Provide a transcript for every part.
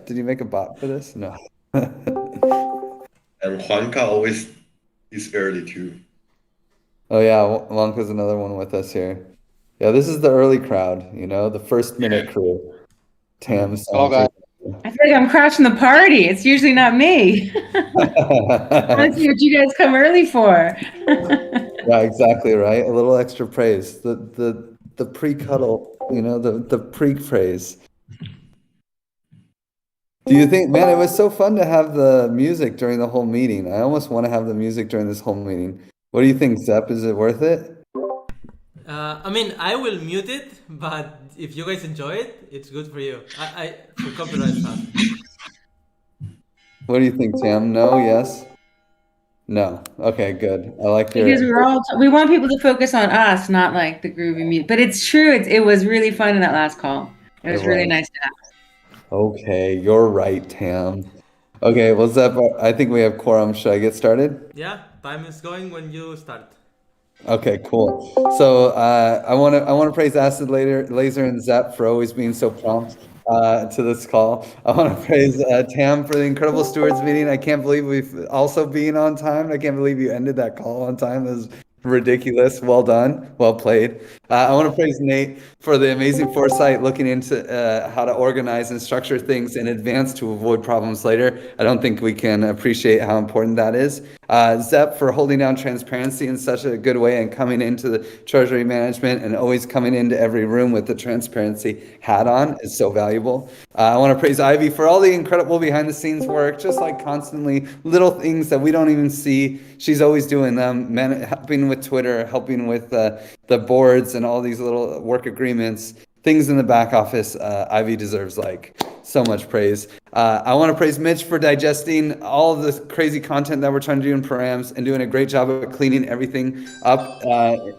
Did you make a bot for this? No. And Juanca always is early too. Oh yeah, Wonka's another one with us here. Yeah, this is the early crowd, the first minute crew. Tam, Hello, guys. I feel like I'm crashing the party. It's usually not me. I want to see what you guys come early for. Yeah, exactly right. A little extra praise. The pre-cuddle, the pre-praise. Do you think, man, it was so fun to have the music during the whole meeting. I almost want to have the music during this whole meeting. What do you think, Zepp? Is it worth it? I mean, I will mute it, but if you guys enjoy it, it's good for you. For copyright stuff. What do you think, Tam? No? Yes? No. Okay, good. I like your... Because we want people to focus on us, not like the groovy music. But it's true. It was really fun in that last call. It was really nice to have. Okay, you're right, Tam. Okay, well, Zepp, I think we have quorum. Should I get started? Yeah, time is going when you start. Okay, cool. So I want to praise Acid Laser and Zepp for always being so prompt to this call. I want to praise Tam for the incredible Stewards meeting. I can't believe we've also been on time. I can't believe you ended that call on time. It was ridiculous. Well done. Well played. I want to praise Nate for the amazing foresight looking into how to organize and structure things in advance to avoid problems later. I don't think we can appreciate how important that is. Zepp for holding down transparency in such a good way and coming into the treasury management and always coming into every room with the transparency hat on is so valuable. I want to praise Ivy for all the incredible behind the scenes work, just like constantly little things that we don't even see. She's always doing them, helping with Twitter, helping with the boards and all these little work agreements, things in the back office. Ivy deserves so much praise. I want to praise Mitch for digesting all of this crazy content that we're trying to do in Params and doing a great job of cleaning everything up.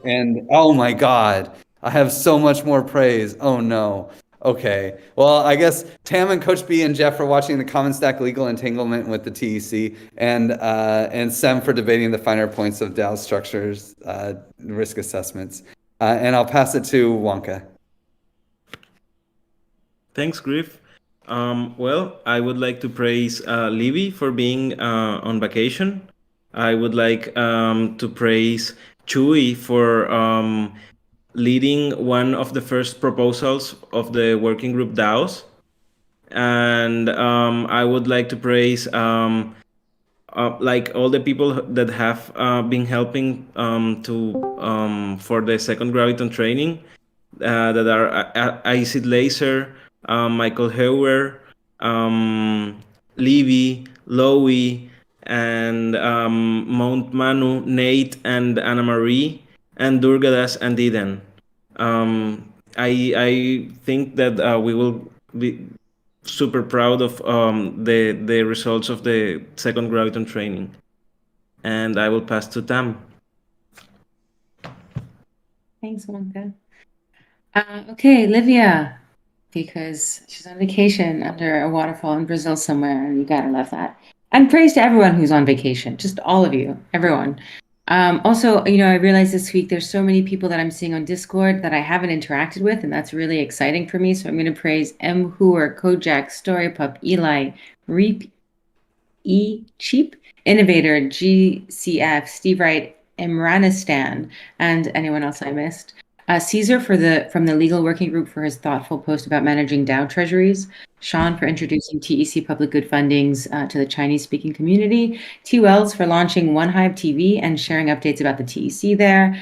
And oh my God, I have so much more praise. Oh no. Okay. Well, I guess Tam and Coach B and Jeff for watching the Common Stack legal entanglement with the TEC, and Sem for debating the finer points of DAO structures, risk assessments. And I'll pass it to Wonka. Thanks, Griff. Well, I would like to praise Libby for being on vacation. I would like to praise Chewy for leading one of the first proposals of the working group DAOs. And I would like to praise all the people that have been helping for the second Graviton training, that are Acid Laser, Michael Heuer, Levy, Lowy, and Mount Manu, Nate, and Anna Marie, and Durgadas and Diden. I think that we will be super proud of the results of the second Graviton training. And I will pass to Tam. Thanks, Wonka. Okay, Livia, because she's on vacation under a waterfall in Brazil somewhere, and you gotta love that. And praise to everyone who's on vacation, just all of you, everyone. Also, I realized this week there's so many people that I'm seeing on Discord that I haven't interacted with, and that's really exciting for me. So I'm going to praise M. Hooer, Kojak, Storypup, Eli, Reap, E. Cheap, Innovator, GCF, Steve Wright, Imranistan, and anyone else I missed. Caesar from the legal working group for his thoughtful post about managing DAO treasuries. Sean for introducing TEC public good fundings to the Chinese-speaking community. T. Wells for launching One Hive TV and sharing updates about the TEC there.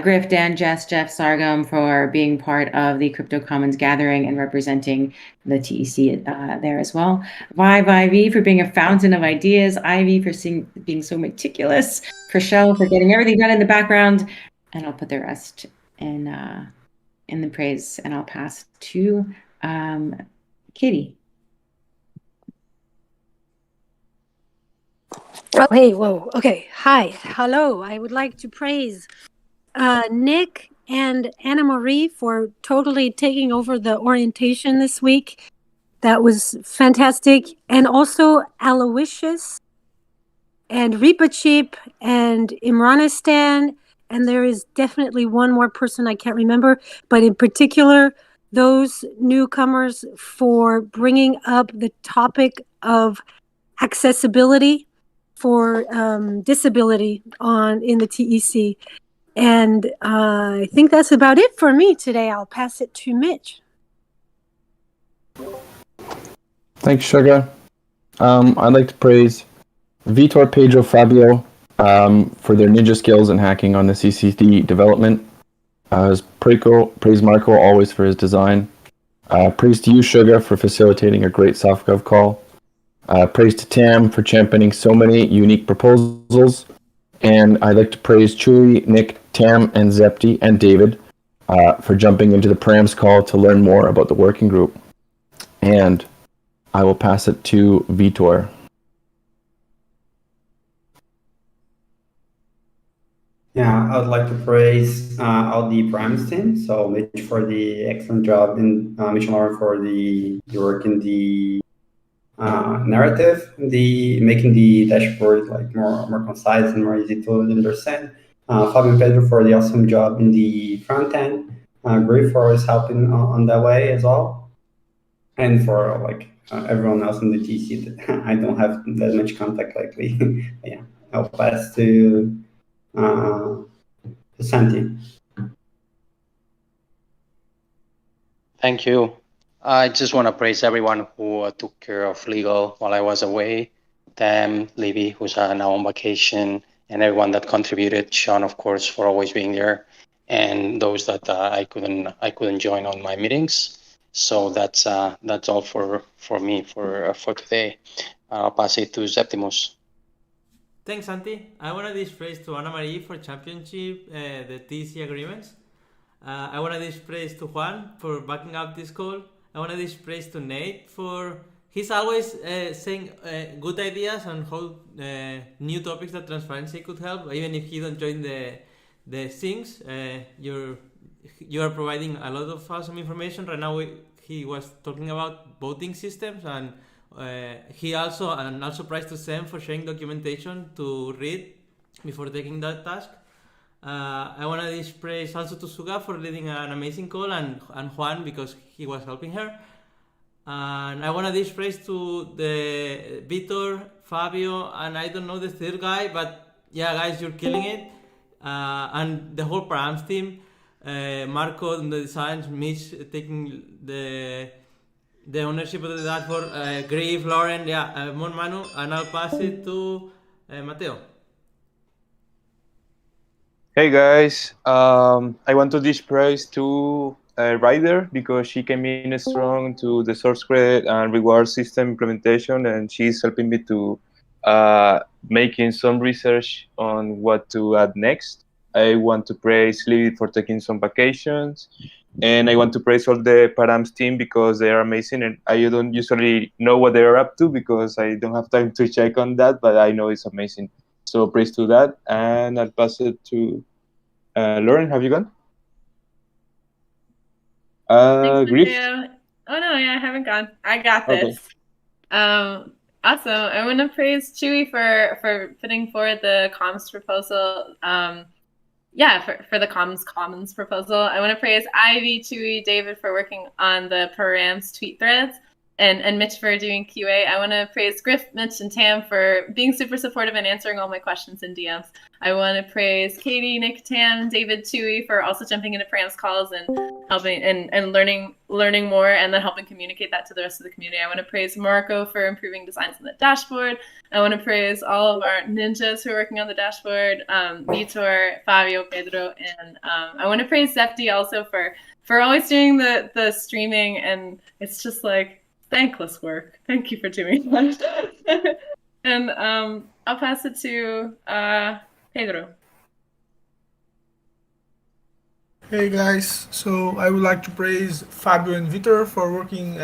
Griff, Dan, Jess, Jeff, Sargam for being part of the Crypto Commons gathering and representing the TEC there as well. Vive IV for being a fountain of ideas. Ivy for being so meticulous. Chriselle for getting everything done in the background. And I'll put the rest in the praise, and I'll pass to Katie. Oh, hey, whoa. Okay. Hi. Hello. I would like to praise Nick and Anna Marie for totally taking over the orientation this week. That was fantastic. And also Aloysius and Reepacheap and Imranistan. And there is definitely one more person I can't remember, but in particular, those newcomers for bringing up the topic of accessibility for disability in the TEC. And I think that's about it for me today. I'll pass it to Mitch. Thanks, Sugar. I'd like to praise Vitor, Pedro, Fabio for their ninja skills in hacking on the CCD development. Praise Marco always for his design. Praise to you, Sugar, for facilitating a great SoftGov call. Praise to Tam for championing so many unique proposals. And I'd like to praise Chewy, Nick, Tam, and Zepti, and David for jumping into the Params call to learn more about the working group. And I will pass it to Vitor. Yeah, I would like to praise all the Params team. So Mitch for the excellent job, and Mitch and Lauren for the work in the narrative, making the dashboard like more concise and more easy to understand. Fabio and Pedro for the awesome job in the front end. Gray for always helping on that way as well, and for like everyone else in the TC that I don't have that much contact lately. Yeah, I'll pass to Santi. Thank you. I just want to praise everyone who took care of legal while I was away. Tam, Libby, who's now on vacation, and everyone that contributed. Sean, of course, for always being there, and those that I couldn't join on my meetings. So that's all for me for today. I'll pass it to Septimus. Thanks, Santi. I want to give praise to Ana Marie for championship the TC agreements. I want to give praise to Juan for backing up this call. I want to give praise to Nate for he's always saying good ideas on how new topics that transparency could help. Even if he don't join the things, you are providing a lot of awesome information. Right now, he was talking about voting systems, and he also praised to Sam for sharing documentation to read before taking that task. I want to give praise also to Suga for leading an amazing call, and Juan because he was helping her. And I want to give praise to the Vitor, Fabio, and I don't know the third guy, but yeah, guys, you're killing it. And the whole Params team, Marco on the designs, Mitch taking the ownership of the dashboard, Griff, Lauren, Mon Manu, and I'll pass it to Mateo. Hey guys, I want to give praise to Ryder because she came in strong to the source credit and reward system implementation, and she's helping me to making some research on what to add next. I want to praise Lee for taking some vacations, and I want to praise all the Params team because they are amazing, and I don't usually know what they are up to because I don't have time to check on that, but I know it's amazing. So praise to that, and I'll pass it to Lauren. Have you gone? Griff? Oh no, yeah, I haven't gone. I got this. Okay. Also, I want to praise Chewy for putting forward the comms proposal. For the commons proposal. I want to praise Ivy, Chewy, David for working on the Params tweet threads, and Mitch for doing QA. I want to praise Griff, Mitch, and Tam for being super supportive and answering all my questions in DMs. I want to praise Katie, Nick, Tam, David, Chewy for also jumping into Params calls and helping and learning more, and then helping communicate that to the rest of the community. I want to praise Marco for improving designs on the dashboard. I want to praise all of our ninjas who are working on the dashboard, Vitor, Fabio, Pedro, and I want to praise Zepti also for always doing the streaming, and it's just like thankless work. Thank you for doing that. And I'll pass it to Pedro. Hey guys, so I would like to praise Fabio and Vitor for working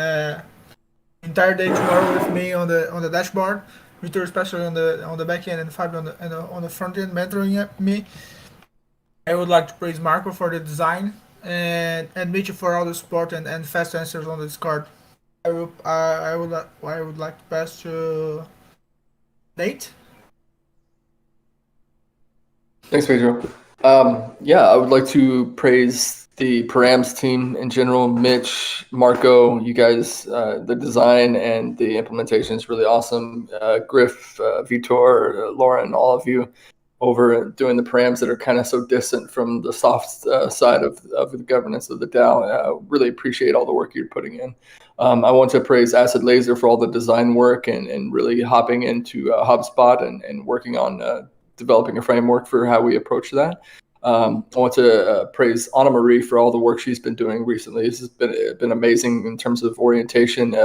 entire day tomorrow with me on the dashboard. Vitor especially on the back end, and Fabio on the front end mentoring me. I would like to praise Marco for the design and Mitch for all the support and fast answers on the Discord. I would like to pass to Nate. Thanks, Pedro. Yeah, I would like to praise the Params team in general. Mitch, Marco, you guys, the design and the implementation is really awesome. Griff, Vitor, Lauren, all of you over doing the params that are kind of so distant from the soft side of the governance of the DAO. Really appreciate all the work you're putting in. I want to praise Acid Laser for all the design work and really hopping into HubSpot and working on developing a framework for how we approach that. I want to praise Anna Marie for all the work she's been doing recently. This has been amazing in terms of orientation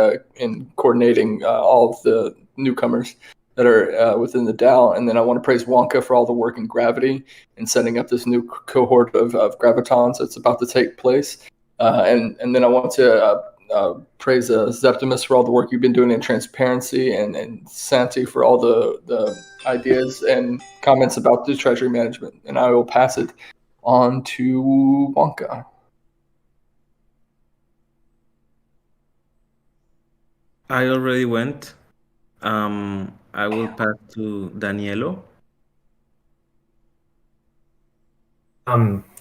and coordinating all of the newcomers that are within the DAO. And then I want to praise Wonka for all the work in Gravity and setting up this new cohort of gravitons that's about to take place. And then I want to praise Zeptimus for all the work you've been doing in transparency, and Santi for all the ideas and comments about the treasury management. And I will pass it on to Wonka. I already went. I will pass to Danielo.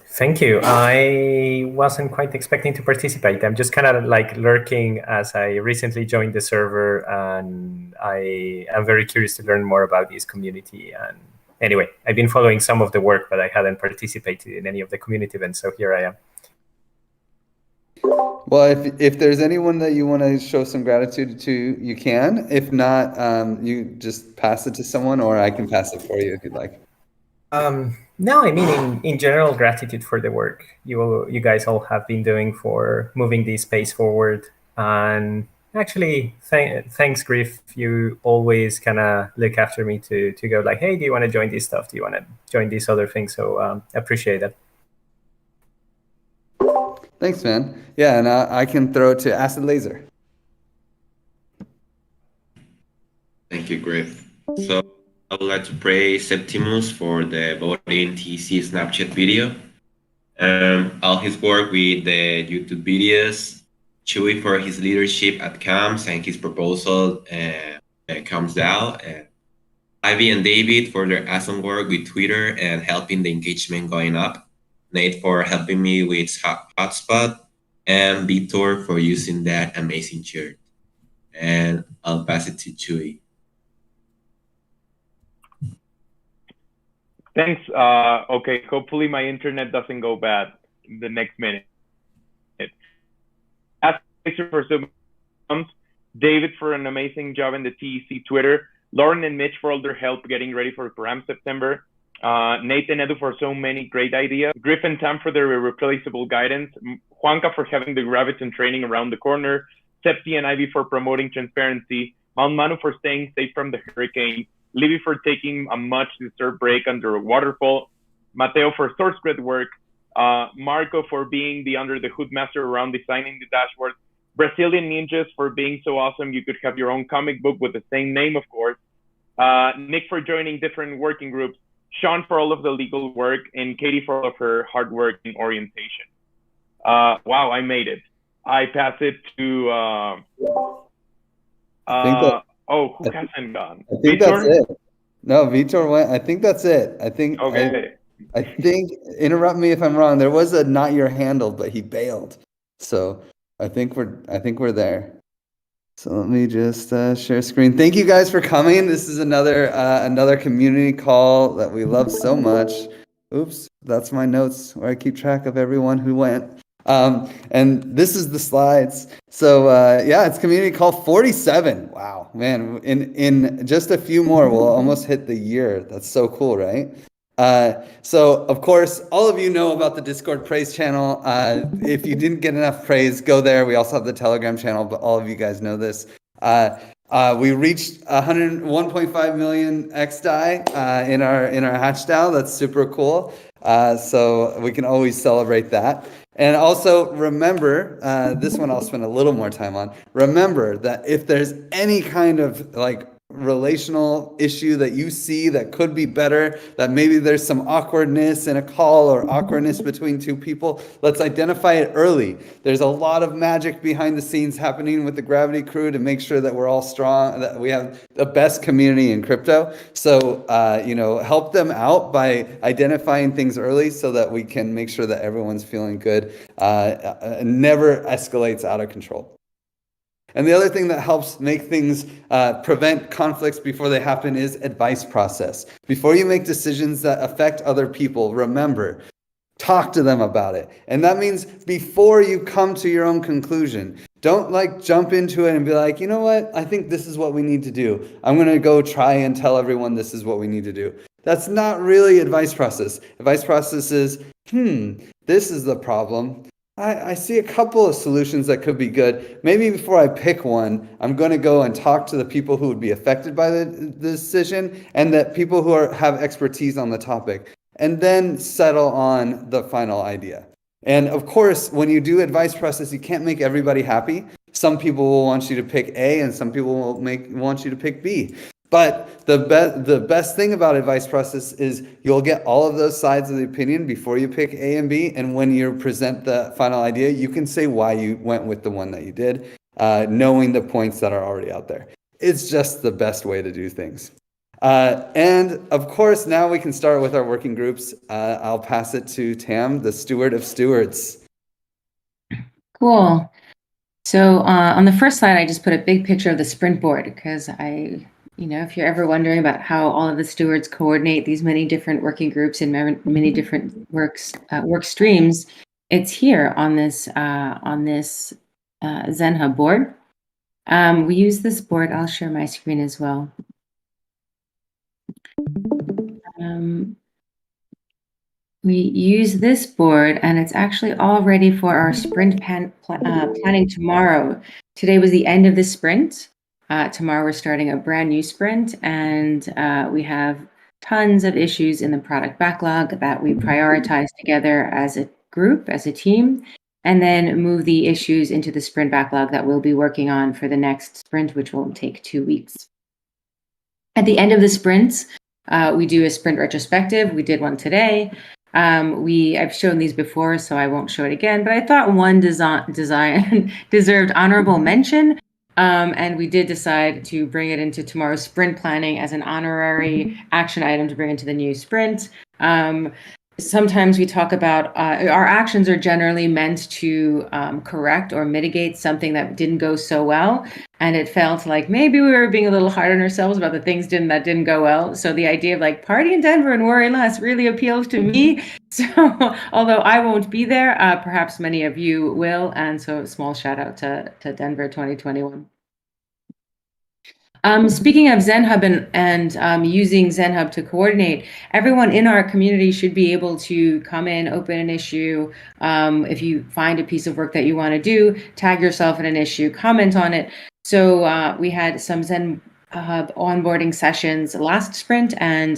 Thank you. I wasn't quite expecting to participate. I'm just kind of like lurking as I recently joined the server, and I am very curious to learn more about this community. And anyway, I've been following some of the work, but I hadn't participated in any of the community events, so here I am. Well, if there's anyone that you want to show some gratitude to, you can. If not, you just pass it to someone, or I can pass it for you if you'd like. No, I mean, in general, gratitude for the work you guys all have been doing for moving this space forward. And actually, thanks, Griff. You always kind of look after me to go like, hey, do you want to join this stuff? Do you want to join this other thing? So appreciate that. Thanks, man. Yeah, and I can throw it to Acid Laser. Thank you, Griff. So I would like to praise Septimus for the voting TC Snapchat video, all his work with the YouTube videos, Chewy for his leadership at CAMS and his proposal CAMS DAO, and Ivy and David for their awesome work with Twitter and helping the engagement going up, Nate for helping me with Hotspot, and Vitor for using that amazing shirt. And I'll pass it to Chewy. Thanks. Okay, hopefully my internet doesn't go bad in the next minute. For some months, David for an amazing job in the TEC Twitter, Lauren and Mitch for all their help getting ready for Params September, Nate and Edu for so many great ideas, Griff and Tam for their irreplaceable guidance, Juanca for having the Graviton training around the corner, Septi and Ivy for promoting transparency, Mount Manu for staying safe from the hurricane, Libby for taking a much-deserved break under a waterfall, Mateo for source grid work, Marco for being the under-the-hood master around designing the dashboard, Brazilian Ninjas for being so awesome you could have your own comic book with the same name, of course, Nick for joining different working groups, Sean for all of the legal work, and Katie for all of her hard work in orientation. Wow, I made it. I pass it to... who hasn't gone? I think Vitor? that's it. No, Vitor went. I think that's it. I think. Okay. I think. Interrupt me if I'm wrong. There was a not your handle, but he bailed. So I think we're there. So let me just share screen. Thank you guys for coming. This is another community call that we love so much. Oops, that's my notes where I keep track of everyone who went. And this is the slides. So it's community call 47. Wow, man, in just a few more, we'll almost hit the year. That's so cool, right? So of course, all of you know about the Discord praise channel. If you didn't get enough praise, go there. We also have the Telegram channel, but all of you guys know this. We reached 1.5 million XDAI in our hatch DAO. That's super cool. So we can always celebrate that. And also remember, this one I'll spend a little more time on. Remember that if there's any kind of relational issue that you see that could be better, that maybe there's some awkwardness in a call or awkwardness between two people, let's identify it early. There's a lot of magic behind the scenes happening with the Gravity crew to make sure that we're all strong, that we have the best community in crypto. So, help them out by identifying things early so that we can make sure that everyone's feeling good. Never escalates out of control. And the other thing that helps make things prevent conflicts before they happen is advice process. Before you make decisions that affect other people, remember, talk to them about it. And that means before you come to your own conclusion, don't jump into it and be like, you know what, I think this is what we need to do. I'm going to go try and tell everyone this is what we need to do. That's not really advice process. Advice process is, this is the problem. I see a couple of solutions that could be good. Maybe before I pick one, I'm going to go and talk to the people who would be affected by the decision and the people who have expertise on the topic, and then settle on the final idea. And of course, when you do advice process, you can't make everybody happy. Some people will want you to pick A and some people will want you to pick B. But the best thing about advice process is you'll get all of those sides of the opinion before you pick A and B. And when you present the final idea, you can say why you went with the one that you did, knowing the points that are already out there. It's just the best way to do things. And of course, now we can start with our working groups. I'll pass it to Tam, the steward of stewards. Cool. So on the first slide, I just put a big picture of the sprint board because if you're ever wondering about how all of the stewards coordinate these many different working groups and many different work streams, it's here on this ZenHub board. We use this board. I'll share my screen as well. We use this board, and it's actually all ready for our sprint planning tomorrow. Today was the end of the sprint. Tomorrow we're starting a brand new sprint, and we have tons of issues in the product backlog that we prioritize together as a group, as a team, and then move the issues into the sprint backlog that we'll be working on for the next sprint, which will take 2 weeks. At the end of the sprints, we do a sprint retrospective. We did one today. I've shown these before, so I won't show it again, but I thought one design deserved honorable mention. And we did decide to bring it into tomorrow's sprint planning as an honorary action item to bring into the new sprint. Sometimes we talk about our actions are generally meant to correct or mitigate something that didn't go so well. And it felt like maybe we were being a little hard on ourselves about the things that didn't go well. So the idea of like party in Denver and worry less really appeals to me. So although I won't be there, perhaps many of you will. And so a small shout out to Denver 2021. Speaking of ZenHub and using ZenHub to coordinate, everyone in our community should be able to come in, open an issue. If you find a piece of work that you want to do, tag yourself in an issue, comment on it. So we had some ZenHub onboarding sessions last sprint, and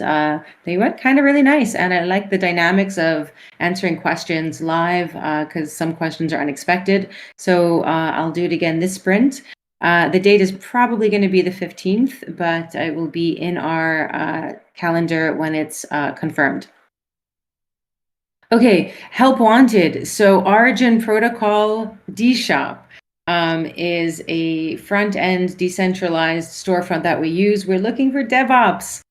they went kind of really nice. And I like the dynamics of answering questions live because some questions are unexpected. So I'll do it again this sprint. The date is probably going to be the 15th, but it will be in our calendar when it's confirmed. Okay, help wanted. So Origin Protocol DShop is a front-end decentralized storefront that we use. We're looking for DevOps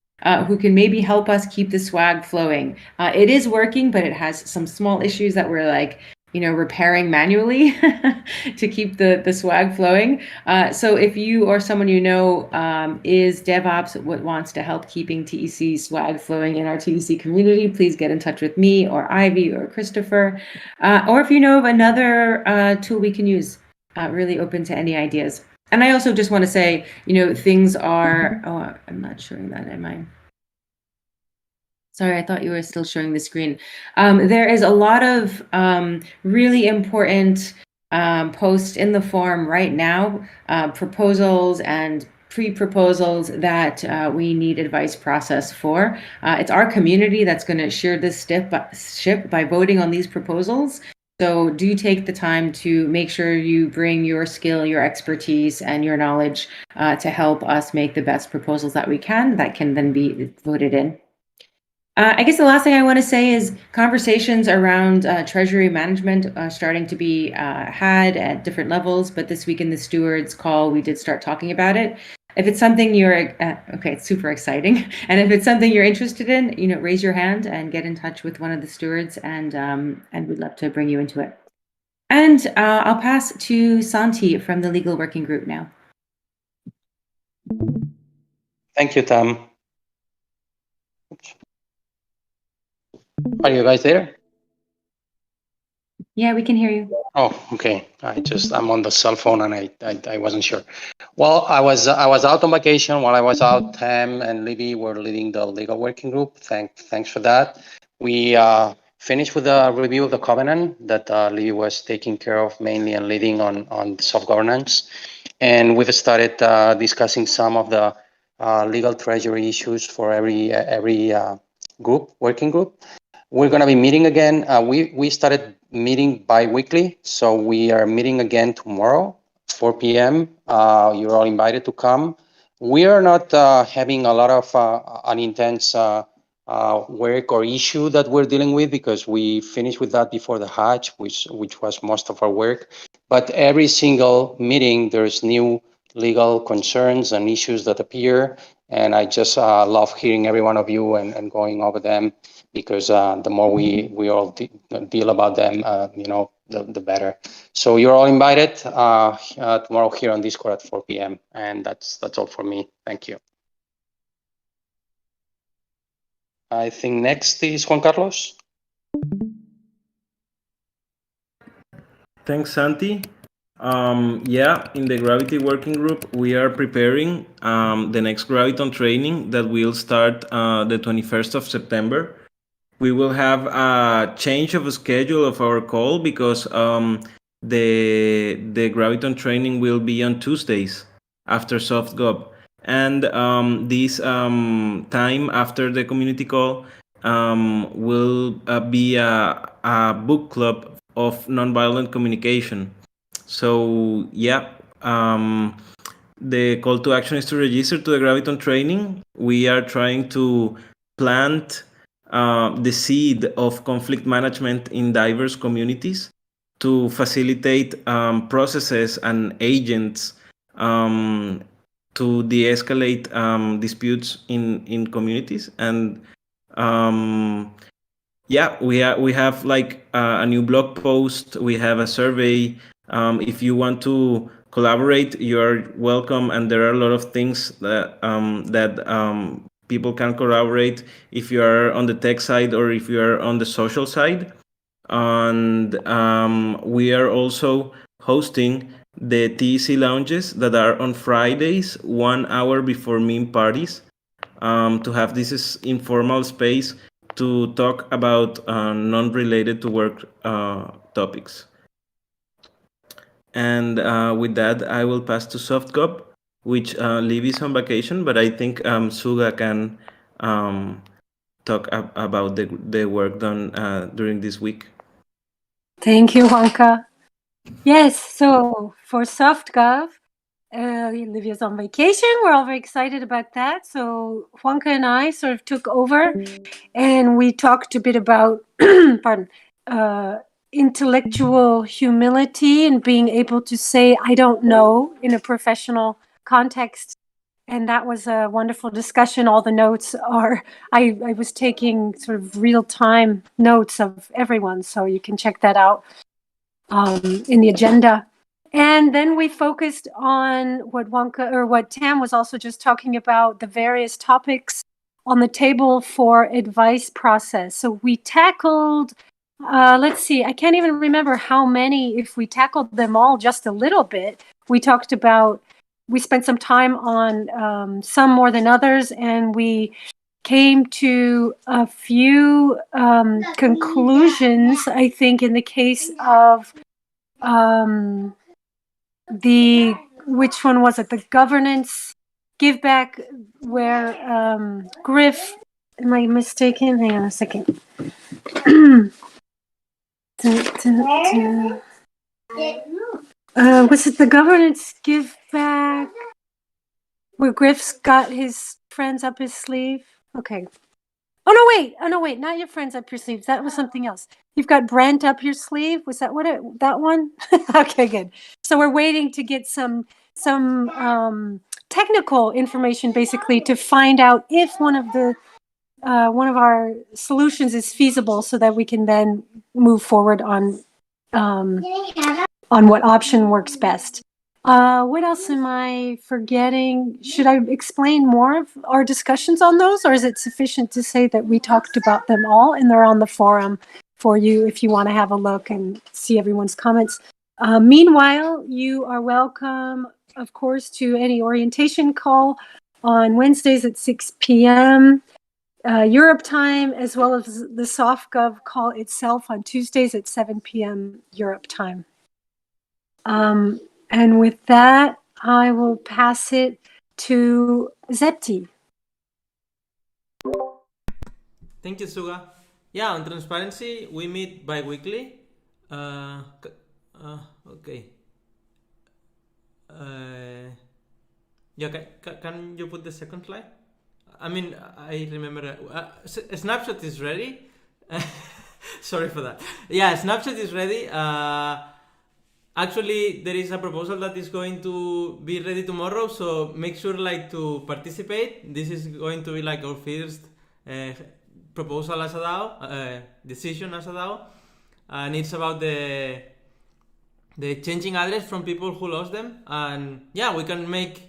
who can maybe help us keep the swag flowing. It is working, but it has some small issues that we're repairing manually to keep the swag flowing. So if you or someone you know is DevOps wants to help keeping TEC swag flowing in our TEC community, please get in touch with me or Ivy or Christopher. Or if you know of another tool we can use, really open to any ideas. And I also just want to say, things are, I'm not showing that, am I? Sorry, I thought you were still showing the screen. There is a lot of really important posts in the forum right now, proposals and pre-proposals that we need advice process for. It's our community that's going to share this ship by voting on these proposals. So do take the time to make sure you bring your skill, your expertise, and your knowledge to help us make the best proposals that we can that can then be voted in. I guess the last thing I want to say is conversations around treasury management are starting to be had at different levels, but this week in the Stewards call, we did start talking about it. If it's something you're, okay, it's super exciting. And if it's something you're interested in, raise your hand and get in touch with one of the stewards, and we'd love to bring you into it. And I'll pass to Santi from the legal working group now. Thank you, Tam. Are you guys there? Yeah, we can hear you. Oh, okay. I'm on the cell phone and I wasn't sure. Well, I was out on vacation. While I was out, Tam and Libby were leading the legal working group. Thanks for that. We finished with a review of the covenant that Libby was taking care of mainly and leading on soft governance. And we've started discussing some of the legal treasury issues for every working group. We're going to be meeting again. We started meeting bi-weekly, so we are meeting again tomorrow, 4 p.m. You're all invited to come. We are not having a lot of an intense work or issue that we're dealing with because we finished with that before the Hajj, which was most of our work. But every single meeting, there's new legal concerns and issues that appear, and I just love hearing every one of you and going over them. Because the more we all deal about them, the better. So you're all invited tomorrow here on Discord at 4 p.m. And that's all for me. Thank you. I think next is Juan Carlos. Thanks, Santi. In the Gravity Working Group, we are preparing the next Graviton training that will start the 21st of September. We will have a change of a schedule of our call because the Graviton training will be on Tuesdays after SoftGov. And this time after the community call will be a book club of nonviolent communication. So the call to action is to register to the Graviton training. We are trying to plant the seed of conflict management in diverse communities to facilitate processes and agents to de-escalate disputes in communities. And we have like a new blog post. We have a survey. If you want to collaborate, you are welcome. And there are a lot of things that people can collaborate if you are on the tech side or if you are on the social side. And we are also hosting the TEC lounges that are on Fridays, 1 hour before meme parties, to have this informal space to talk about non-related to work topics. And with that, I will pass to SoftGov, which Libby is on vacation, but I think Suga can talk about the work done during this week. Thank you, Juanca. Yes, so for SoftGov, Livia's on vacation. We're all very excited about that. So Juanca and I sort of took over and we talked a bit about, intellectual humility and being able to say, I don't know, in a professional context. And that was a wonderful discussion. All the notes are, I was taking sort of real-time notes of everyone. So you can check that out in the agenda. And then we focused on what Tam was also just talking about, the various topics on the table for advice process. So we tackled, let's see, I can't even remember how many, if we tackled them all just a little bit. We spent some time on some more than others, and we came to a few conclusions, I think, in the case of which one was it? The governance give back, where Griff, am I mistaken? Hang on a second. Was it the governance give back where Griff's got his friends up his sleeve? Okay. Oh no, wait, not your friends up your sleeves. That was something else. You've got Brent up your sleeve. Was that that one? Okay, good. So we're waiting to get some technical information basically to find out if one of our solutions is feasible so that we can then move forward on what option works best. What else am I forgetting? Should I explain more of our discussions on those, or is it sufficient to say that we talked about them all and they're on the forum for you if you want to have a look and see everyone's comments? Meanwhile, you are welcome, of course, to any orientation call on Wednesdays at 6 p.m. Europe time, as well as the SoftGov call itself on Tuesdays at 7 p.m. Europe time. And with that, I will pass it to Zepti. Thank you, Suga. Yeah, on transparency, we meet bi-weekly. Okay. Yeah, can you put the second slide? I mean, I remember. Snapshot is ready. Sorry for that. Yeah, Snapshot is ready. Actually, there is a proposal that is going to be ready tomorrow, so make sure to participate. This is going to be our first proposal as a DAO, decision as a DAO, and it's about the changing address from people who lost them, and yeah, we can make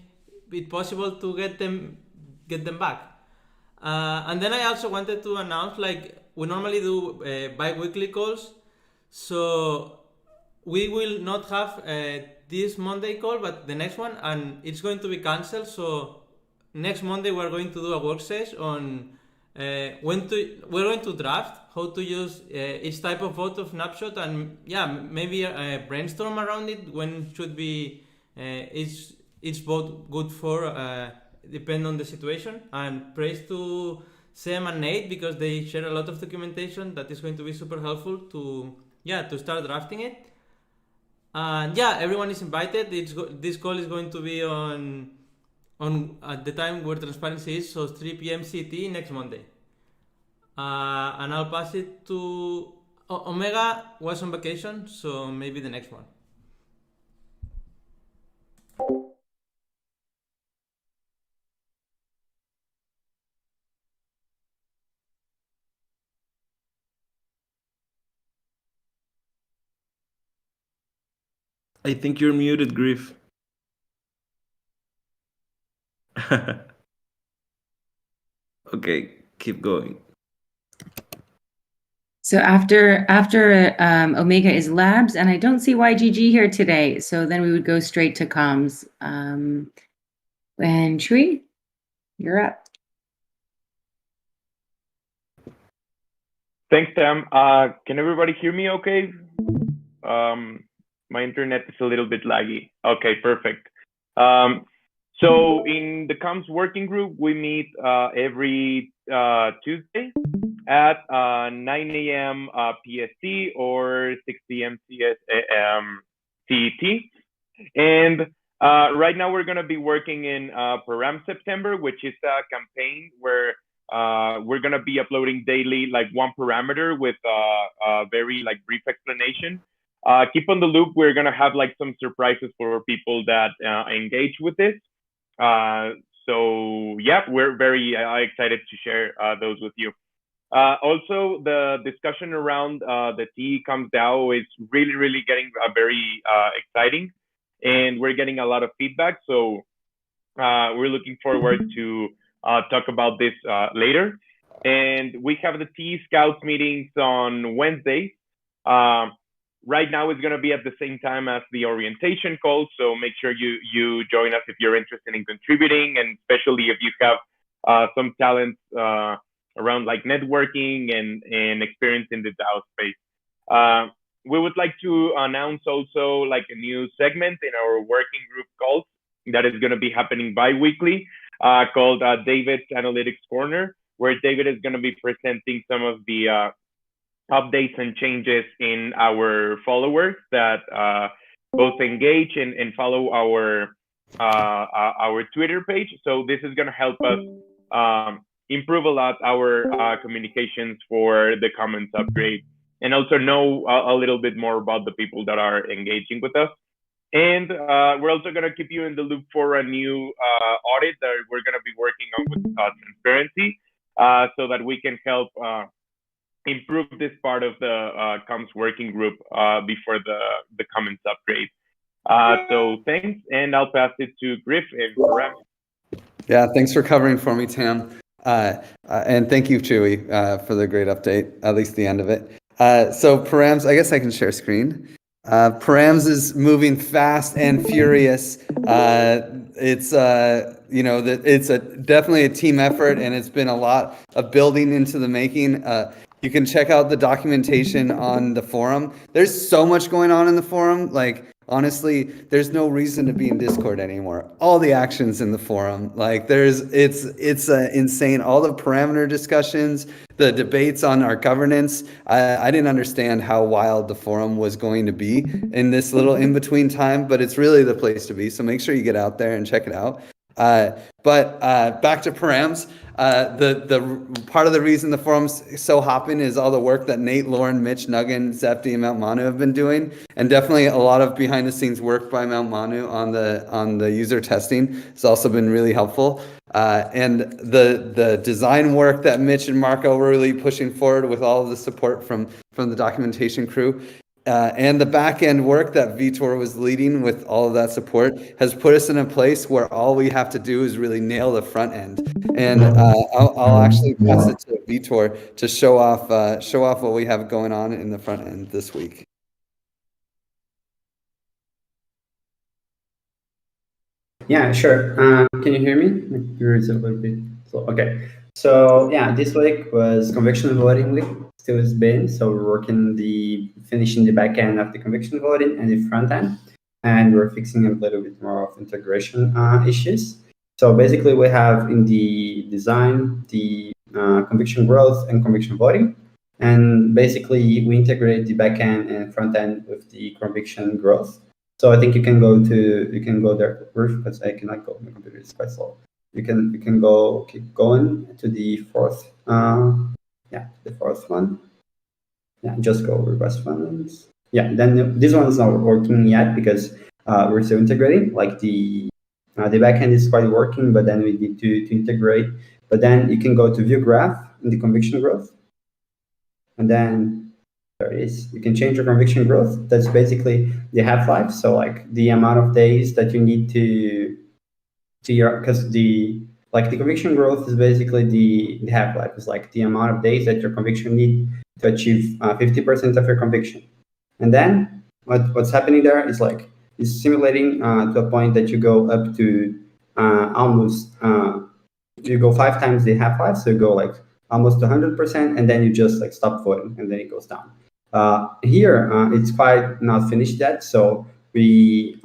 it possible to get them back. And then I also wanted to announce, we normally do bi-weekly calls, so we will not have this Monday call, but the next one, and it's going to be cancelled. So next Monday we're going to do a work session on we're going to draft how to use each type of vote of snapshot, and yeah, maybe brainstorm around it when should be each vote good for, depend on the situation. And praise to Sam and Nate because they share a lot of documentation that is going to be super helpful to start drafting it. And yeah, everyone is invited. This call is going to be on at the time where transparency is, so 3 p.m. CT next Monday. And I'll pass it to Omega. Was on vacation, so maybe the next one. I think you're muted, Griff. Okay, keep going. So after Omega is labs, and I don't see YGG here today, so then we would go straight to comms. And Shui, you're up. Thanks, Tam. Can everybody hear me okay? My internet is a little bit laggy. Okay, perfect. So in the comms working group, we meet every Tuesday at 9 a.m. PST or 6 p.m. CET. And right now we're going to be working in Params September, which is a campaign where we're going to be uploading daily one parameter with a very brief explanation. Keep on the loop. We're going to have some surprises for people that engage with this. So yeah, we're very excited to share those with you. Also, the discussion around the TEC DAO is really getting very exciting, and we're getting a lot of feedback. So we're looking forward to talk about this later. And we have the TEC Scouts meetings on Wednesdays. Right now it's going to be at the same time as the orientation call, so make sure you join us if you're interested in contributing, and especially if you have some talents around networking and experience in the DAO space. We would like to announce also a new segment in our working group calls that is going to be happening bi-weekly called David's Analytics Corner, where David is going to be presenting some of the updates and changes in our followers that both engage and follow our Twitter page. So this is going to help us improve a lot our communications for the comments upgrade, and also know a little bit more about the people that are engaging with us. And we're also going to keep you in the loop for a new audit that we're going to be working on with transparency, so that we can help improve this part of the comms working group before the comments upgrade. So thanks, and I'll pass it to Griff and Params. Yeah, thanks for covering for me, Tam. And thank you, Chewy, for the great update, at least the end of it. So Params, I guess I can share screen. Params is moving fast and furious. It's definitely a team effort, and it's been a lot of building into the making. You can check out the documentation on the forum. There's so much going on in the forum. Like, honestly, there's no reason to be in Discord anymore. All the actions in the forum, like it's insane. All the parameter discussions, the debates on our governance. I didn't understand how wild the forum was going to be in this little in-between time, but it's really the place to be. So make sure you get out there and check it out. But back to Params. The part of the reason the forum's so hopping is all the work that Nate, Lauren, Mitch, Nuggin, Zepti, and Mount Manu have been doing, and definitely a lot of behind-the-scenes work by Mount Manu on the user testing has also been really helpful. And the design work that Mitch and Marco were really pushing forward with all of the support from the documentation crew. And the back-end work that Vitor was leading with all of that support has put us in a place where all we have to do is really nail the front end. And I'll actually pass it to Vitor to show off what we have going on in the front end this week. Yeah, sure. Can you hear me? It's a little bit slow. Okay. So yeah, this week was conviction voting week. Still has been. So we're finishing the back end of the conviction voting and the front end, and we're fixing a little bit more of integration issues. So basically, we have in the design the conviction growth and conviction voting, and basically we integrate the back end and front end with the conviction growth. So I think you can go there first, because I cannot go. My computer is quite slow. You can keep going to the fourth. The fourth one. Yeah, just go request funds. Yeah, then this one is not working yet because we're still integrating. Like the backend is quite working, but then we need to integrate. But then you can go to view graph in the conviction growth, and then there it is. You can change your conviction growth. That's basically the half-life. So like the amount of days that you need to your, because the conviction growth is basically the half-life. Is like the amount of days that your conviction need to achieve 50% of your conviction. And then what's happening there is like it's simulating to a point that you go up to almost you go 5 times the half-life, so you go like almost 100%, and then you just like stop voting, and then it goes down. Here it's quite not finished yet, so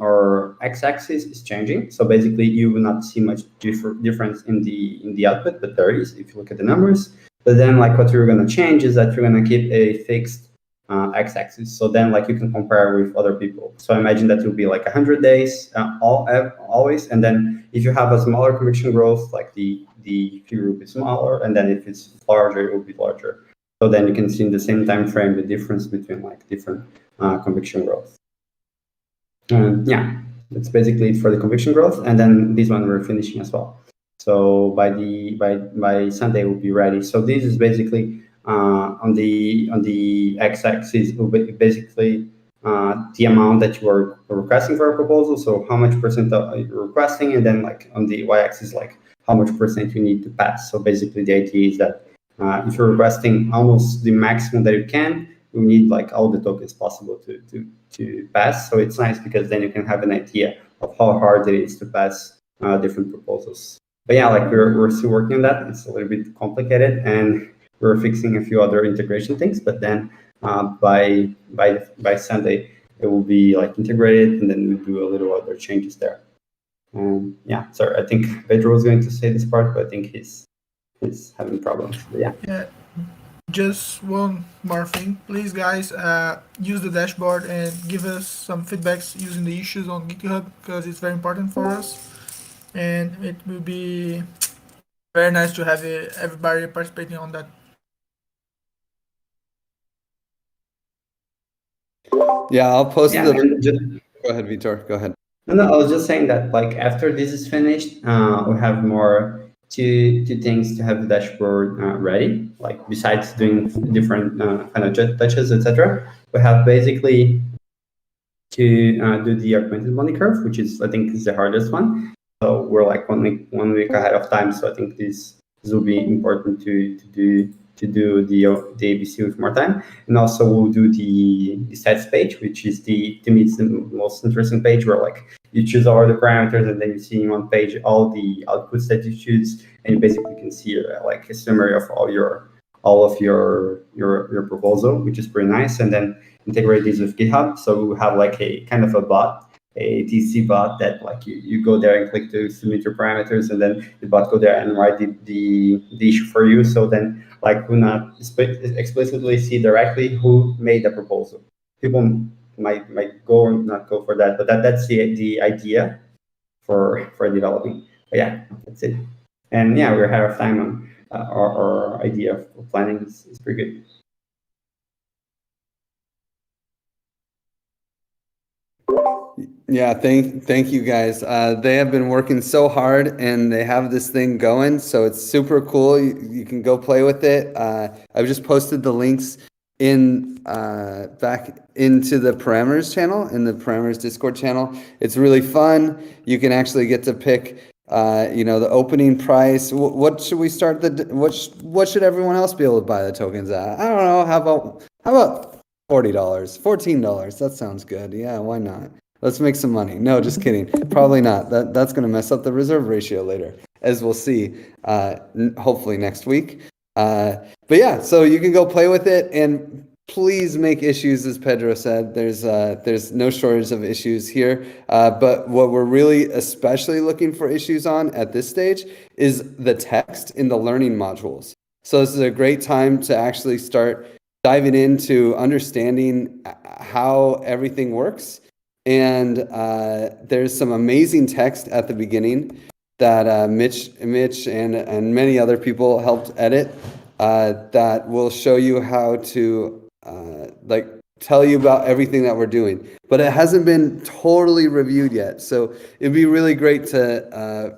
our x-axis is changing. So basically, you will not see much difference in the output, but there is if you look at the numbers. But then, like, what we're going to change is that we're going to keep a fixed x-axis. So then, like, you can compare with other people. So imagine that will be like 100 days always. And then if you have a smaller conviction growth, like the figure will be smaller, and then if it's larger, it will be larger. So then you can see in the same time frame the difference between like different conviction growth. Yeah, that's basically it for the conviction growth. And then this one we're finishing as well. So by Sunday we'll be ready. So this is basically on the x-axis basically the amount that you are requesting for a proposal. So how much percent you're requesting, and then like on the y-axis like how much percent you need to pass. So basically the idea is that if you're requesting almost the maximum that you can, you need like all the tokens possible to pass. So it's nice because then you can have an idea of how hard it is to pass different proposals. But yeah, like we're still working on that. It's a little bit complicated, and we're fixing a few other integration things. But then by Sunday, it will be like integrated, and then we'll do a little other changes there. Yeah, sorry, I think Pedro was going to say this part, but I think he's having problems. But yeah. Just one more thing, please, guys. Use the dashboard and give us some feedbacks using the issues on GitHub because it's very important for us. And it will be very nice to have everybody participating on that. Yeah, I'll post Yeah, the. and just, Go ahead, Vitor. Go ahead. no, I was just saying that like after this is finished, we have more two things to have the dashboard ready. Like besides doing different kind of touches, etc., we have basically to do the augmented learning curve, which is I think is the hardest one. So we're like 1 week ahead of time. So I think this will be important to do the ABC with more time, and also we'll do the stats page, which is to me it's the most interesting page where like you choose all the parameters and then you see on page all the outputs that you choose, and you basically can see like a summary of all of your proposal, which is pretty nice, and then integrate these with GitHub. So we have like a kind of a bot, a TC bot that like you go there and click to submit your parameters, and then the bot go there and write the issue for you. So then like we not explicitly see directly who made the proposal. People might go or not go for that, but that's the idea for developing. But yeah, that's it. And yeah, we're ahead of time on our idea of planning is pretty good. Yeah, thank you guys. They have been working so hard and they have this thing going, so it's super cool. You can go play with it. I've just posted the links in back into the Parameters channel, in the Parameters Discord channel. It's really fun. You can actually get to pick the opening price. What should we start what should everyone else be able to buy the tokens at? I don't know. How about $40, $14? That sounds good. Yeah, why not? Let's make some money. No, just kidding. Probably not. That's going to mess up the reserve ratio later, as we'll see, hopefully next week. But yeah, so you can go play with it, and please make issues, as Pedro said. There's no shortage of issues here. But what we're really especially looking for issues on at this stage is the text in the learning modules. So this is a great time to actually start diving into understanding how everything works. And there's some amazing text at the beginning that Mitch and many other people helped edit that will show you how to tell you about everything that we're doing. But it hasn't been totally reviewed yet, so it'd be really great to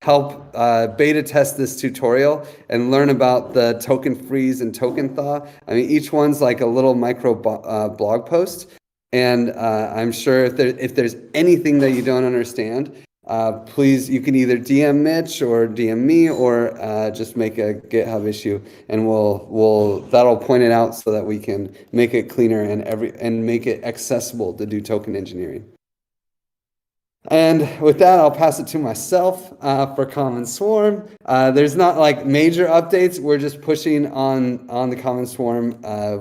help beta test this tutorial and learn about the token freeze and token thaw. I mean, each one's like a little micro blog post. And I'm sure if there's anything that you don't understand, please, you can either DM Mitch or DM me, or just make a GitHub issue, and that'll point it out so that we can make it cleaner and make it accessible to do token engineering. And with that, I'll pass it to myself for Common Swarm. There's not like major updates. We're just pushing on the Common Swarm.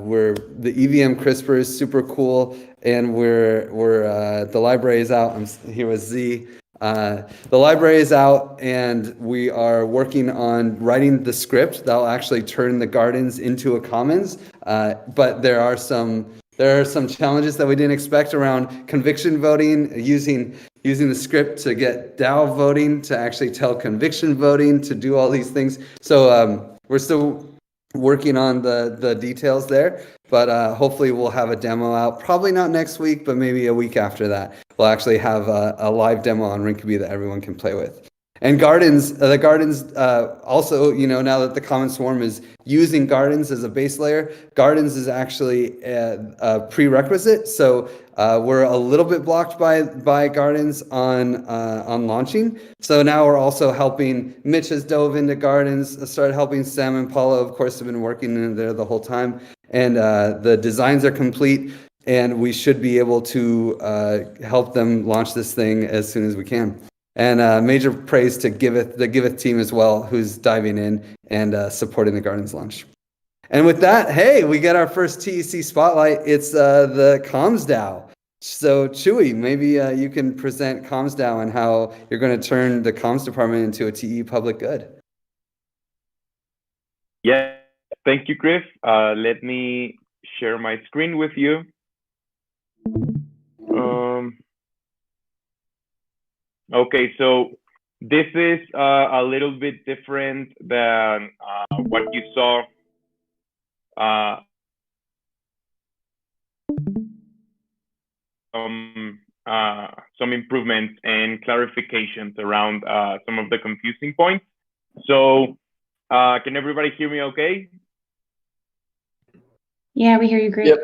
Where the EVM CRISPR is super cool, and the library is out. I'm here with Z. The library is out, and we are working on writing the script that will actually turn the gardens into a commons. But there are some challenges that we didn't expect around conviction voting, using the script to get DAO voting, to actually tell conviction voting, to do all these things. So we're still working on the details there, but hopefully we'll have a demo out, probably not next week, but maybe a week after that. We'll actually have a live demo on Rinkeby that everyone can play with. And Gardens, the Gardens also, now that the Common Swarm is using Gardens as a base layer, Gardens is actually a prerequisite. So we're a little bit blocked by Gardens on launching. So now we're also helping. Mitch has dove into Gardens, started helping Sam and Paulo, of course, have been working in there the whole time. And the designs are complete, and we should be able to help them launch this thing as soon as we can. And major praise to the Giveth team as well, who's diving in and supporting the Gardens launch. And with that, hey, we got our first TEC spotlight. It's the Comms DAO. So Chewy, maybe you can present Comms DAO and how you're going to turn the comms department into a TE public good. Yeah, Thank you, Griff. Let me share my screen with you. Okay, so this is a little bit different than what you saw. Some improvements and clarifications around some of the confusing points. So can everybody hear me okay? Yeah, we hear you great. Yep.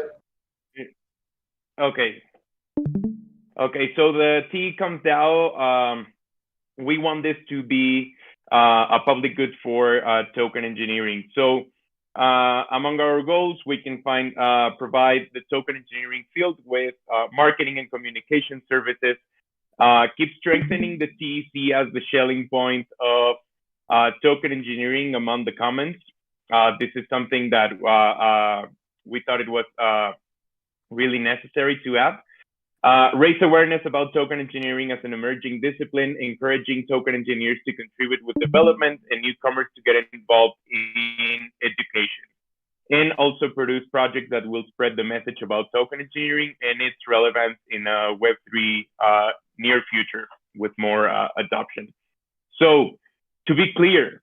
Okay. Okay, so the TE comes DAO, we want this to be a public good for token engineering. So among our goals, we can provide the token engineering field with marketing and communication services, keep strengthening the TEC as the shelling point of token engineering among the commons. This is something that we thought it was really necessary to have. Raise awareness about token engineering as an emerging discipline, encouraging token engineers to contribute with development and newcomers to get involved in education. And also produce projects that will spread the message about token engineering and its relevance in a Web3 near future with more adoption. So to be clear,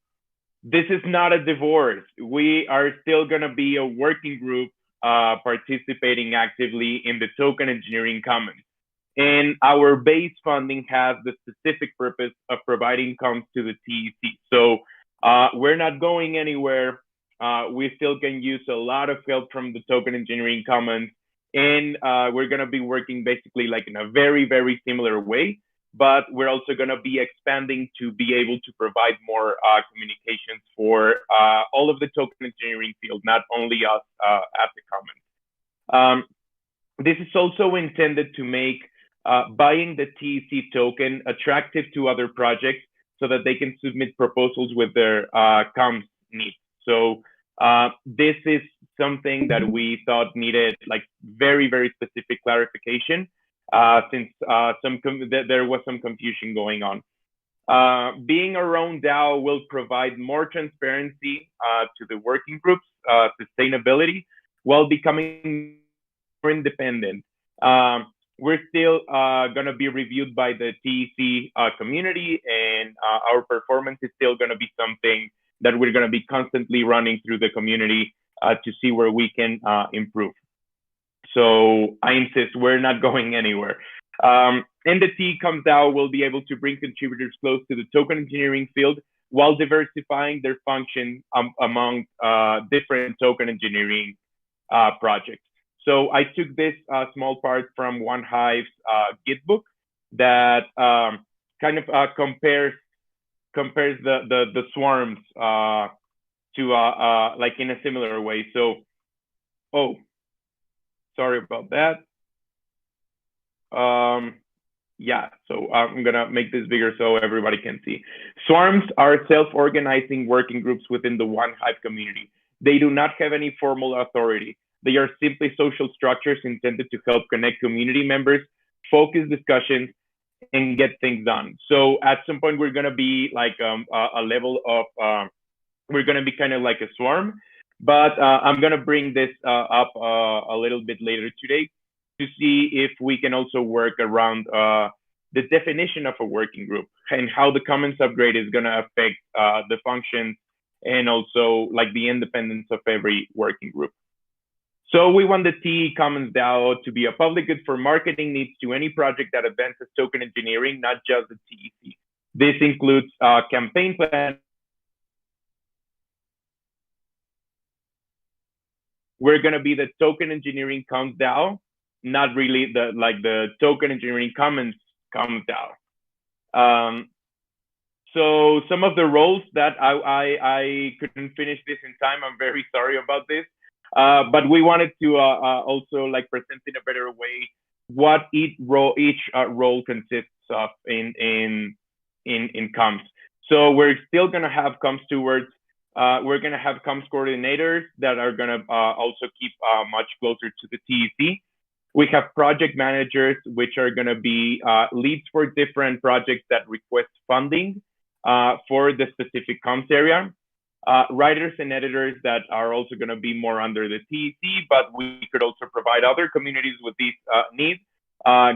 this is not a divorce. We are still going to be a working group participating actively in the token engineering commons. And our base funding has the specific purpose of providing comms to the TEC. So we're not going anywhere. We still can use a lot of help from the token engineering commons. And we're going to be working basically like in a very, very similar way. But we're also going to be expanding to be able to provide more communications for all of the token engineering field, not only us at the commons. This is also intended to make buying the TEC token attractive to other projects so that they can submit proposals with their comms needs. So this is something that we thought needed like very, very specific clarification. Since there was some confusion going on. Being our own DAO will provide more transparency to the working groups, sustainability, while becoming more independent. We're still going to be reviewed by the TEC community, and our performance is still going to be something that we're going to be constantly running through the community to see where we can improve. So I insist, we're not going anywhere. And the TE comes out, we'll be able to bring contributors close to the token engineering field while diversifying their function among different token engineering projects. So I took this small part from OneHive's Git book that kind of compares the swarms to like in a similar way. So, sorry about that. Yeah, so I'm gonna make this bigger so everybody can see. Swarms are self-organizing working groups within the OneHive community. They do not have any formal authority. They are simply social structures intended to help connect community members, focus discussions, and get things done. So at some point, we're gonna be like a level of, we're gonna be kind of like a swarm. But I'm going to bring this up a little bit later today to see if we can also work around the definition of a working group and how the commons upgrade is going to affect the functions and also like the independence of every working group. So we want the TE Commons DAO to be a public good for marketing needs to any project that advances token engineering, not just the TEC. This includes campaign plan. We're going to be the token engineering commons DAO, not really the token engineering commons DAO. So some of the roles that I couldn't finish this in time. I'm very sorry about this. But we wanted to also like present in a better way what each role consists of in comms. So we're still going to have comms stewards. We're going to have comms coordinators that are going to also keep much closer to the TEC. We have project managers, which are going to be leads for different projects that request funding for the specific comms area. writers and editors that are also going to be more under the TEC, but we could also provide other communities with these needs,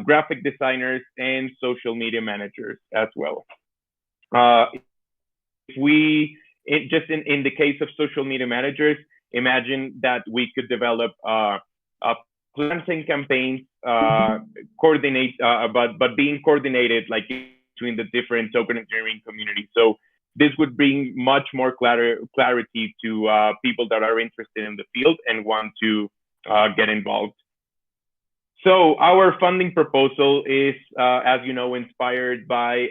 graphic designers and social media managers as well. If we, just in the case of social media managers, imagine that we could develop plans and campaigns, coordinate, but being coordinated like between the different token engineering communities. So this would bring much more clarity to people that are interested in the field and want to get involved. So our funding proposal is, as you know, inspired by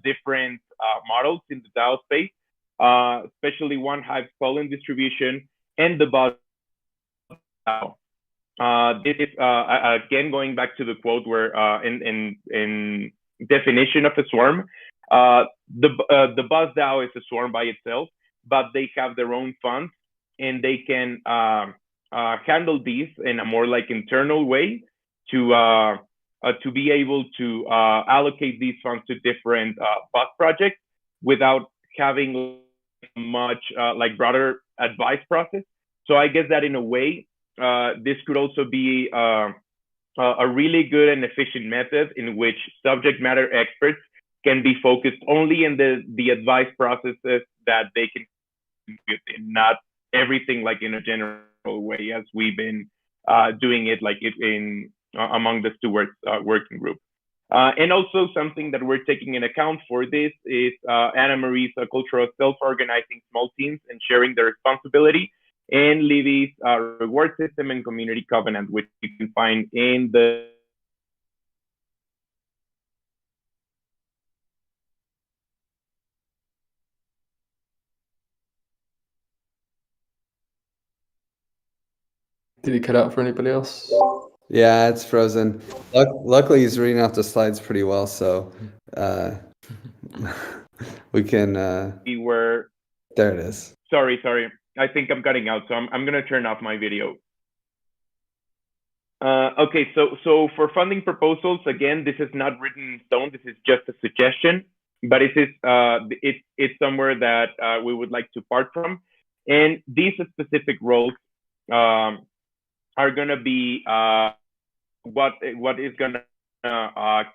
different models in the DAO space, especially one Hive pollen distribution and the buzz DAO. This is, again, going back to the quote where in definition of a swarm, the buzz DAO is a swarm by itself, but they have their own funds and they can handle these in a more like internal way to be able to allocate these funds to different bus projects without having much like broader advice process. So I guess that in a way, this could also be a really good and efficient method in which subject matter experts can be focused only in the advice processes that they can contribute in, not everything like in a general way as we've been doing it like in among the Stewards working group. And also something that we're taking in account for this is Anna Marie's culture of self-organizing small teams and sharing their responsibility, and Livy's reward system and community covenant, which you can find in the Did he cut out for anybody else? Yeah, it's frozen. Luckily, he's reading off the slides pretty well, so we can. We were. There it is. Sorry. I think I'm cutting out, so I'm gonna turn off my video. Okay, so for funding proposals, again, this is not written in stone. This is just a suggestion, but it is it's somewhere that we would like to part from, and these specific roles are gonna be what is gonna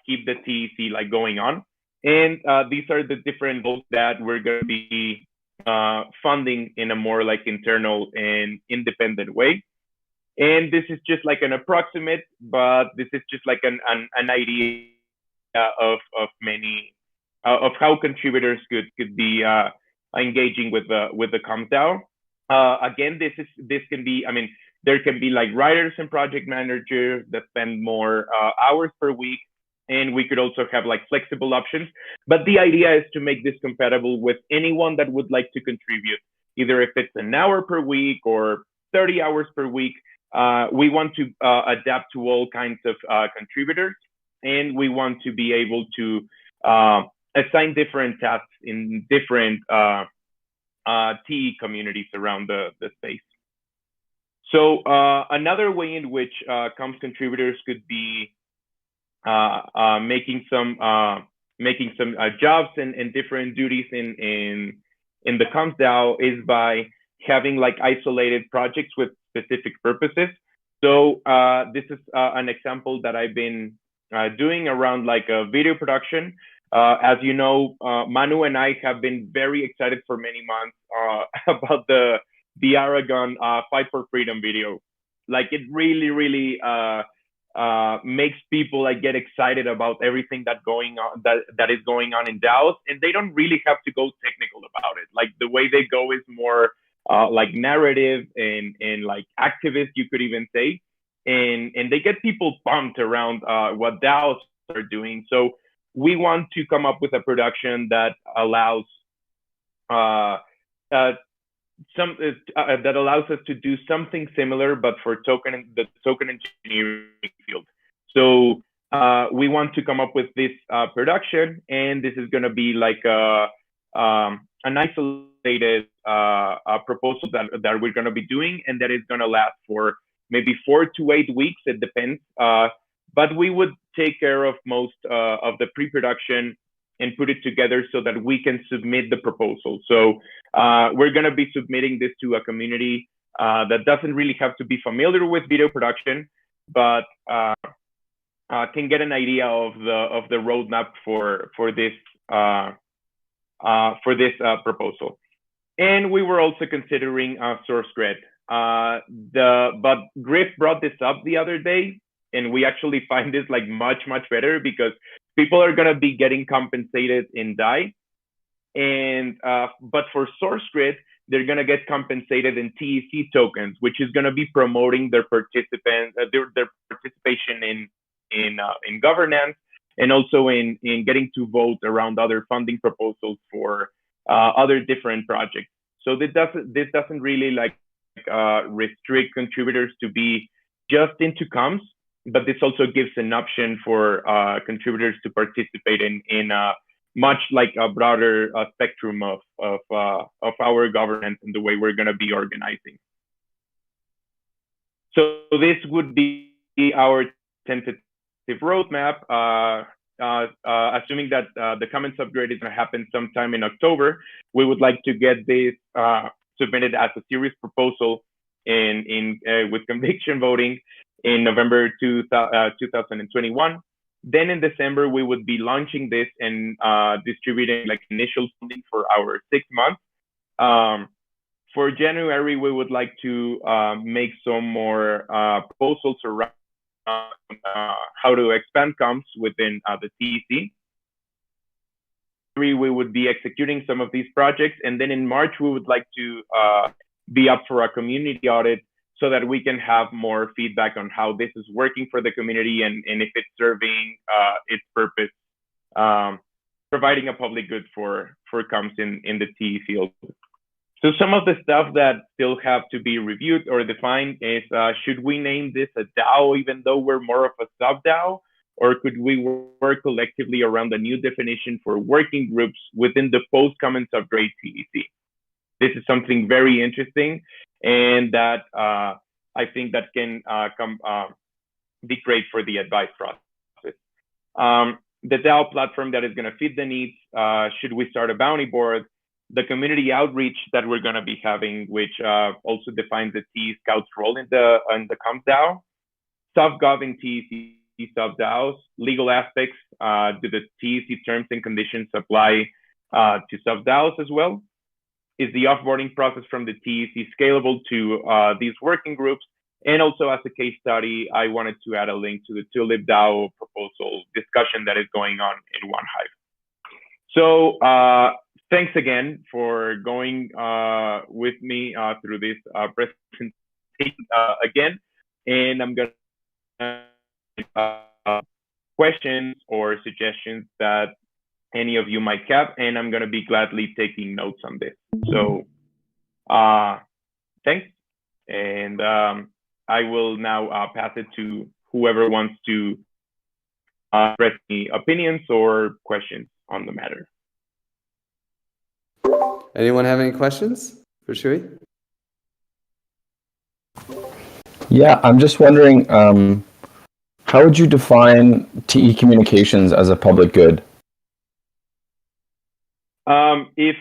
keep the TEC like going on, and these are the different roles that we're gonna be funding in a more like internal and independent way. And this is just like an approximate, but this is just like an idea of many of how contributors could be engaging with the Comms DAO. Again, this can be, I mean, there can be like writers and project managers that spend more hours per week, and we could also have like flexible options. But the idea is to make this compatible with anyone that would like to contribute, either if it's an hour per week or 30 hours per week. We want to adapt to all kinds of contributors, and we want to be able to assign different tasks in different TE communities around the space. So another way in which Comms contributors could be making some jobs and different duties in the Comms DAO is by having like isolated projects with specific purposes. So this is an example that I've been doing around like a video production. As you know, Manu and I have been very excited for many months about the Aragon Fight for Freedom video. Like it really makes people like get excited about everything that is going on in DAOs, and they don't really have to go technical about it. Like the way they go is more like narrative and like activist, you could even say, and they get people pumped around what DAOs are doing. So we want to come up with a production that allows that allows us to do something similar, but for the token engineering field. So we want to come up with this production, and this is going to be like an isolated proposal that we're going to be doing, and that is going to last for maybe 4 to 8 weeks. It depends. But we would take care of most of the pre-production and put it together so that we can submit the proposal. So we're going to be submitting this to a community that doesn't really have to be familiar with video production, but can get an idea of the roadmap for this proposal. And we were also considering SourceGrid. But Griff brought this up the other day, and we actually find this like much better because people are going to be getting compensated in DAI, and but for SourceGrid, they're going to get compensated in TEC tokens, which is going to be promoting their participation in governance, and also in getting to vote around other funding proposals for other different projects. So this doesn't really like restrict contributors to be just into comms, but this also gives an option for contributors to participate in much like a broader spectrum of our governance and the way we're going to be organizing. So this would be our tentative roadmap, assuming that the Commons upgrade is going to happen sometime in October. We would like to get this submitted as a series proposal with conviction voting in November 2021. Then in December, we would be launching this and distributing like initial funding for our 6 months. For January, we would like to make some more proposals around how to expand comms within the TEC. We would be executing some of these projects, and then in March we would like to be up for a community audit so that we can have more feedback on how this is working for the community and if it's serving its purpose, providing a public good for comms in the TE field. So some of the stuff that still have to be reviewed or defined is, should we name this a DAO even though we're more of a sub-DAO? Or could we work collectively around a new definition for working groups within the post-Commons upgrade TEC? This is something very interesting, and that I think that can be great for the advice process. The DAO platform that is going to fit the needs, should we start a bounty board? The community outreach that we're going to be having, which also defines the TE Scouts role in the comms DAO, sub-gov in TEC sub-DAOs, legal aspects, do the TEC terms and conditions apply to sub-DAOs as well? Is the offboarding process from the TEC scalable to these working groups? And also as a case study, I wanted to add a link to the Tulip DAO proposal discussion that is going on in OneHive. So thanks again for going with me through this presentation again. And I'm going to questions or suggestions that any of you might have, and I'm going to be gladly taking notes on this. So thanks, and I will now pass it to whoever wants to express any opinions or questions on the matter. Anyone have any questions for Shui? Yeah, I'm just wondering, how would you define TE communications as a public good? If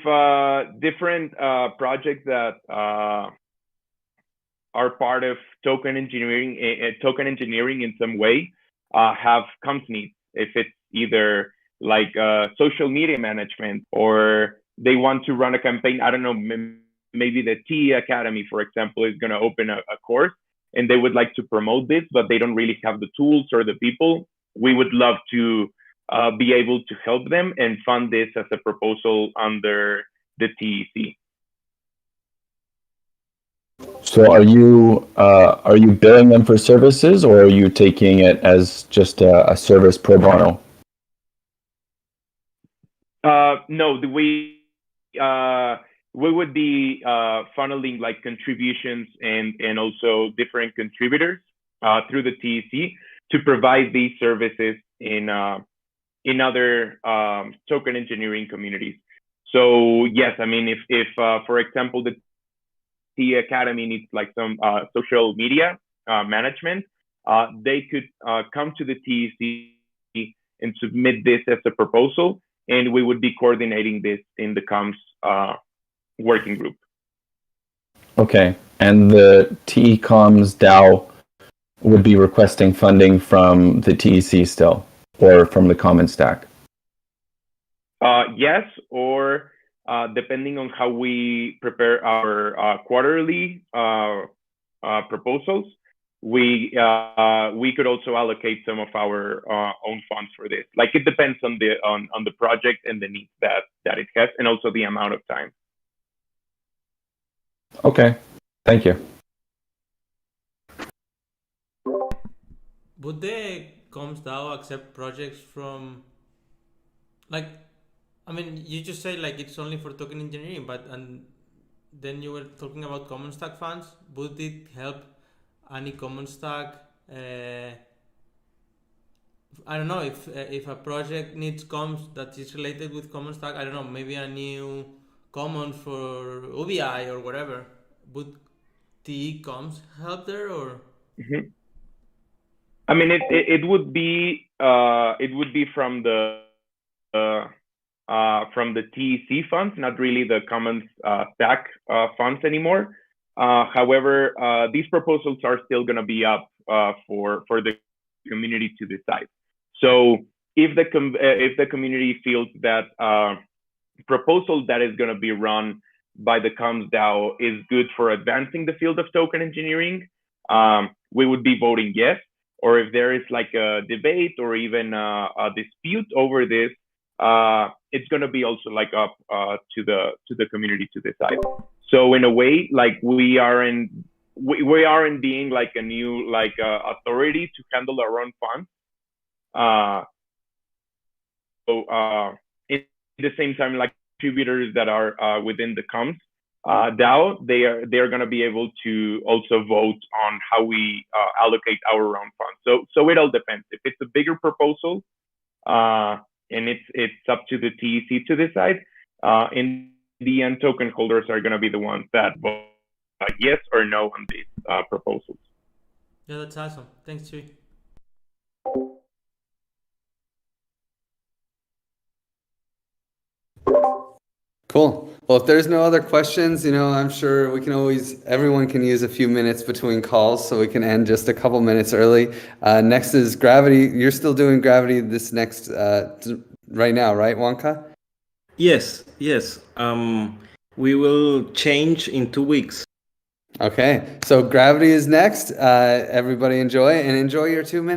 different projects that are part of token engineering in some way have comms needs, if it's either like social media management, or they want to run a campaign, I don't know, maybe the TE Academy, for example, is going to open a course, and they would like to promote this, but they don't really have the tools or the people. We would love to be able to help them and fund this as a proposal under the TEC. So are you billing them for services, or are you taking it as just a service pro bono? No, we would be funneling like contributions and also different contributors through the TEC to provide these services in other token engineering communities. So yes, I mean, if for example, the TE Academy needs like some social media management, they could come to the TEC and submit this as a proposal, and we would be coordinating this in the comms working group. Okay, and the TE Comms DAO would be requesting funding from the TEC still, or from the Common Stack? Yes, or depending on how we prepare our quarterly proposals, we could also allocate some of our own funds for this. Like, it depends on the project and the needs that it has, and also the amount of time. Okay, thank you. Would the Comms DAO accept projects from, like, I mean, you just say like it's only for token engineering, but and then you were talking about Common Stack funds. Would it help any Common Stack? I don't know if a project needs comms that is related with Common Stack. I don't know, maybe a new common for UBI or whatever. Would TE Comms help there or? Mm-hmm. I mean, it would be from the TEC funds, not really the Common Stack funds anymore. However, these proposals are still going to be up for the community to decide. So if the community feels that proposal that is going to be run by the Comms DAO is good for advancing the field of token engineering, we would be voting yes. Or if there is like a debate or even a dispute over this, it's going to be also like up to the community to decide. So in a way, like we aren't being like a new authority to handle our own funds. So at the same time, like contributors that are within the Comms DAO, they are going to be able to also vote on how we allocate our own funds. So it all depends. If it's a bigger proposal, and it's up to the TEC to decide, in the end, token holders are going to be the ones that vote yes or no on these proposals. Yeah, that's awesome. Thanks, Chewy. Cool. Well, if there's no other questions, I'm sure everyone can use a few minutes between calls, so we can end just a couple minutes early. Next is Gravity. You're still doing Gravity this next, right now, right, Wonka? Yes. We will change in 2 weeks. Okay. So Gravity is next. Everybody enjoy your 2 minutes.